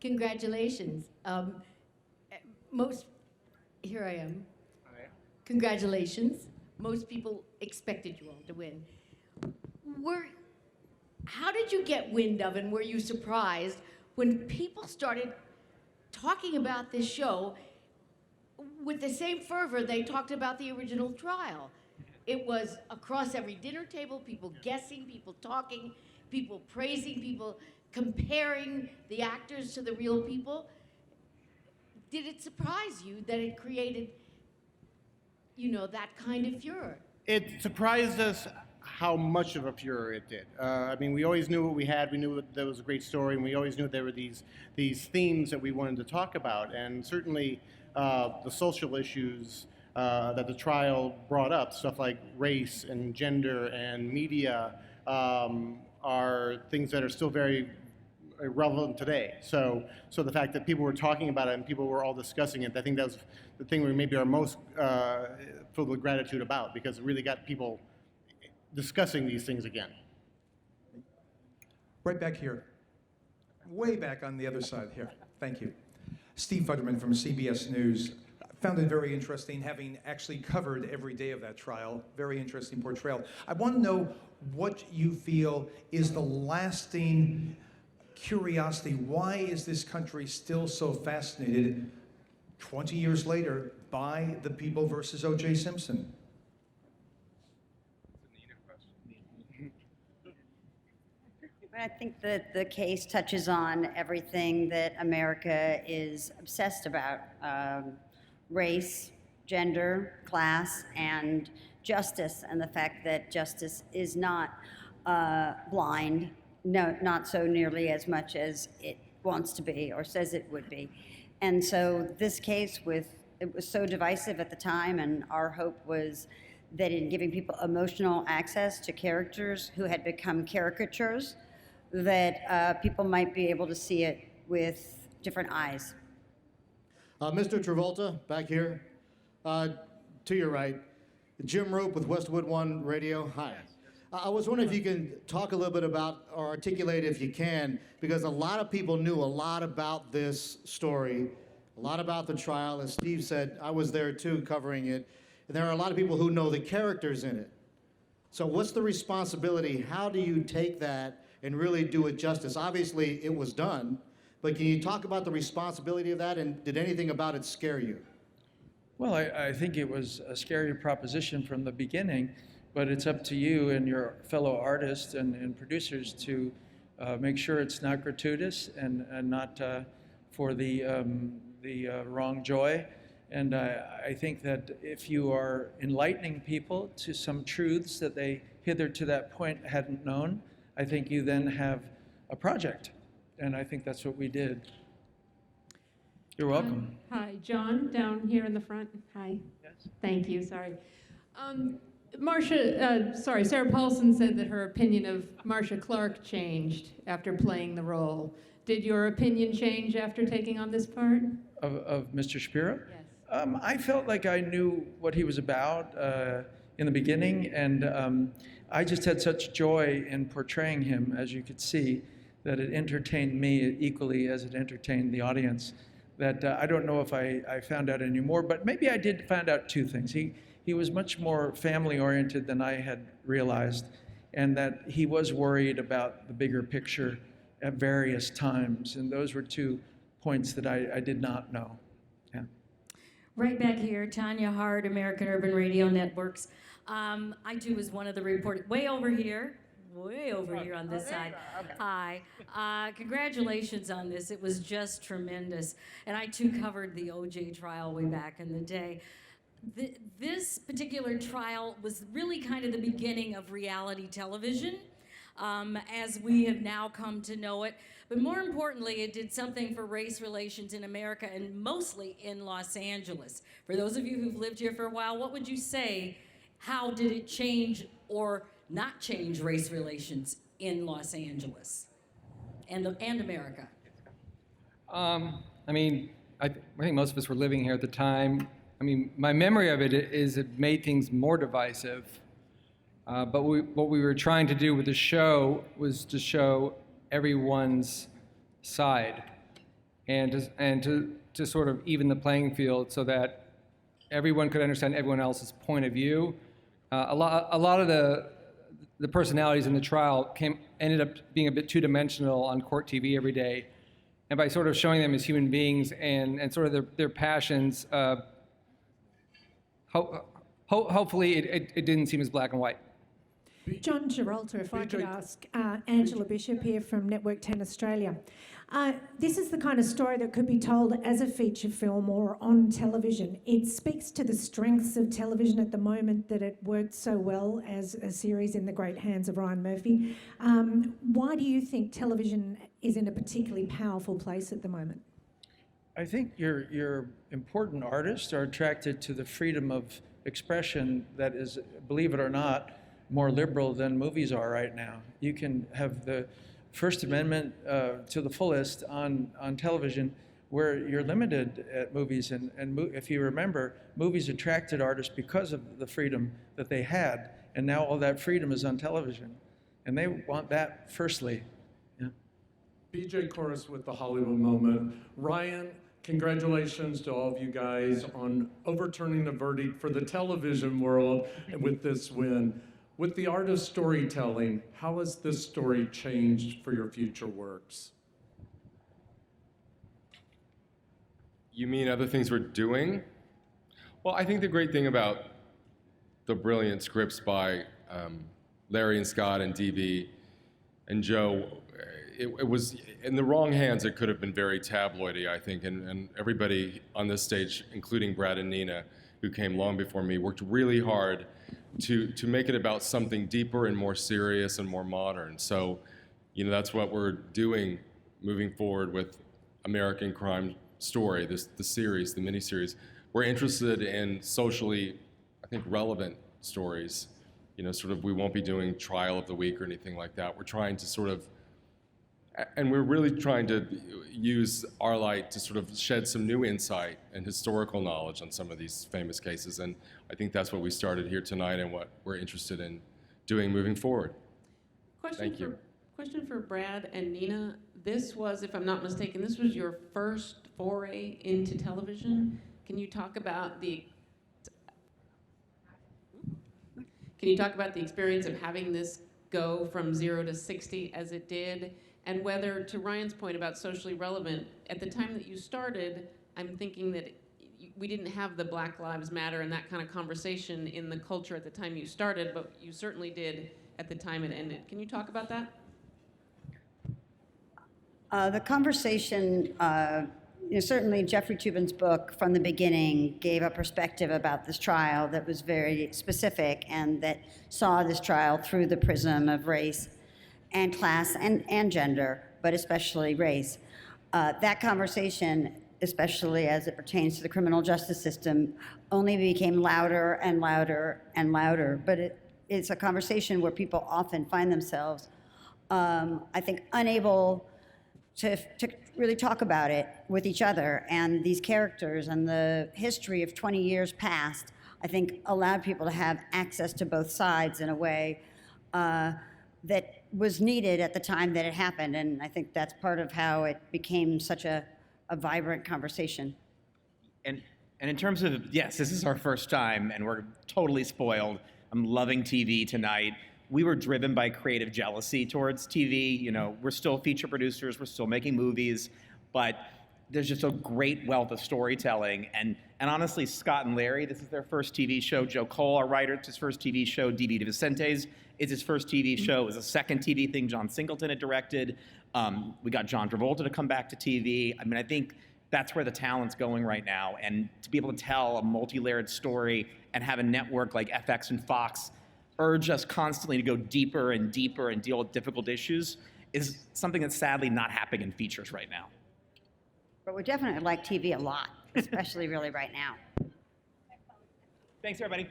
Congratulations. Here I am. Congratulations. Most people expected you all to win. How did you get wind of, and were you surprised when people started talking about this show with the same fervor they talked about the original trial? It was across every dinner table, people guessing, people talking, people praising, people comparing the actors to the real people. Did it surprise you that it created, that kind of furor? It surprised us how much of a furor it did. I mean, we always knew what we had. We knew there was a great story, and we always knew there were these themes that we wanted to talk about. And certainly, the social issues that the trial brought up, stuff like race and gender and media, are things that are still very relevant today. So the fact that people were talking about it and people were all discussing it, I think that was the thing we maybe are most filled with gratitude about, because it really got people discussing these things again. Right back here. Way back on the other side here. Thank you. Steve Futterman from CBS News. Found it very interesting, having actually covered every day of that trial. Very interesting portrayal. I want to know what you feel is the lasting curiosity. Why is this country still so fascinated 20 years later by the People versus O.J. Simpson? I think that the case touches on everything that America is obsessed about. Race, gender, class, and justice, and the fact that justice is not blind, no, not so nearly as much as it wants to be or says it would be. And so this case, it was so divisive at the time, and our hope was that in giving people emotional access to characters who had become caricatures, that people might be able to see it with different eyes. Mr. Travolta, back here, to your right. Jim Rope with Westwood One Radio. Hi. I was wondering if you can talk a little bit about, or articulate if you can, because a lot of people knew a lot about this story, a lot about the trial. As Steve said, I was there too covering it. And there are a lot of people who know the characters in it. So what's the responsibility? How do you take that and really do it justice? Obviously, it was done. But can you talk about the responsibility of that, and did anything about it scare you? Well, I think it was a scary proposition from the beginning, but it's up to you and your fellow artists and producers to make sure it's not gratuitous and not for the wrong joy. And I think that if you are enlightening people to some truths that they hither to that point hadn't known, I think you then have a project. And I think that's what we did. You're welcome. Hi, John, down here in the front. Hi. Yes. Thank you, sorry. Sarah Paulson said that her opinion of Marcia Clark changed after playing the role. Did your opinion change after taking on this part? Of Mr. Shapiro? Yes. I felt like I knew what he was about in the beginning, and I just had such joy in portraying him, as you could see, that it entertained me equally as it entertained the audience. That I don't know if I found out any more, but maybe I did find out two things. He was much more family-oriented than I had realized, and that he was worried about the bigger picture at various times, and those were two points that I did not know. Yeah. Right back here, Tanya Hart, American Urban Radio Networks. I too was one of the reporters, way over here on this side. Okay. Hi. Congratulations on this. It was just tremendous. And I too covered the O.J. trial way back in the day. This particular trial was really kind of the beginning of reality television, as we have now come to know it. But more importantly, it did something for race relations in America, and mostly in Los Angeles. For those of you who've lived here for a while, what would you say? How did it change or not change race relations in Los Angeles and America? I think most of us were living here at the time. I mean, my memory of it is it made things more divisive. But what we were trying to do with the show was to show everyone's side. to sort of even the playing field so that everyone could understand everyone else's point of view. A lot of the personalities in the trial ended up being a bit two-dimensional on court TV every day. And by sort of showing them as human beings and sort of their passions, hopefully it didn't seem as black and white. John Giralta, if I could ask Angela Bishop here from Network 10 Australia. This is the kind of story that could be told as a feature film or on television. It speaks to the strengths of television at the moment, that it worked so well as a series in the great hands of Ryan Murphy. Why do you think television is in a particularly powerful place at the moment? I think your important artists are attracted to the freedom of expression that is, believe it or not, more liberal than movies are right now. You can have the First Amendment to the fullest on television, where you're limited at movies. And if you remember, movies attracted artists because of the freedom that they had, and now all that freedom is on television. And they want that firstly. Yeah. BJ Chorus with The Hollywood Moment. Ryan, congratulations to all of you guys on overturning the verdict for the television world with this win. With the art of storytelling, how has this story changed for your future works? You mean other things we're doing? Well, I think the great thing about the brilliant scripts by Larry and Scott and DB and Joe, it was in the wrong hands. It could have been very tabloidy, I think, and everybody on this stage, including Brad and Nina, who came long before me, worked really hard to make it about something deeper and more serious and more modern. So, that's what we're doing moving forward with American Crime Story, the series, the miniseries. We're interested in socially, I think, relevant stories. We won't be doing Trial of the Week or anything like that. We're trying to and we're really trying to use our light to sort of shed some new insight and historical knowledge on some of these famous cases. And I think that's what we started here tonight and what we're interested in doing moving forward. Thank you. Question for Brad and Nina. This was, if I'm not mistaken, this was your first foray into television. Can you talk about the experience of having this go from 0 to 60 as it did? And whether, to Ryan's point about socially relevant, at the time that you started, I'm thinking that we didn't have the Black Lives Matter and that kind of conversation in the culture at the time you started, but you certainly did at the time it ended. Can you talk about that? The conversation, certainly Jeffrey Toobin's book from the beginning gave a perspective about this trial that was very specific and that saw this trial through the prism of race and class and gender, but especially race. That conversation, especially as it pertains to the criminal justice system, only became louder and louder and louder. But it's a conversation where people often find themselves, I think, unable to really talk about it with each other. And these characters and the history of 20 years past, I think, allowed people to have access to both sides in a way that was needed at the time that it happened. And I think that's part of how it became such a vibrant conversation. And in terms of, yes, this is our first time and we're totally spoiled. I'm loving TV tonight. We were driven by creative jealousy towards TV. We're still feature producers, we're still making movies, but there's just a great wealth of storytelling. And honestly, Scott and Larry, this is their first TV show. Joe Cole, our writer, it's his first TV show. D.B. DeVicente's is his first TV show. It was a second TV thing John Singleton had directed. We got John Travolta to come back to TV. I think that's where the talent's going right now. And to be able to tell a multi-layered story and have a network like FX and Fox urge us constantly to go deeper and deeper and deal with difficult issues is something that's sadly not happening in features right now. But we definitely like TV a lot, especially really right now. Thanks, everybody.